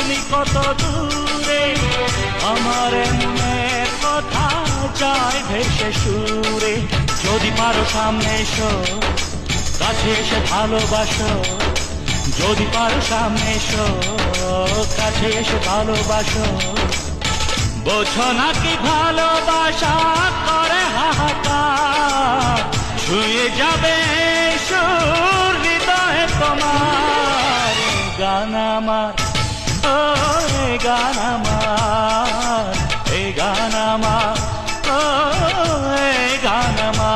তুমি কত দূরে, আমার মনের কথা যায় ভেসে সুরে। যদি পারো সামনে এসো, কাছে এসে ভালোবাসো। যদি পারো সামনে এসো, কাছে এসে ভালোবাসো। বোঝো নাকি ভালোবাসা করে হাহাকার, ছুঁয়ে যাবে সুর হৃদয়ে তোমার। গান আমার, ও গান আমার, এই গান আমার, ও গান আমার।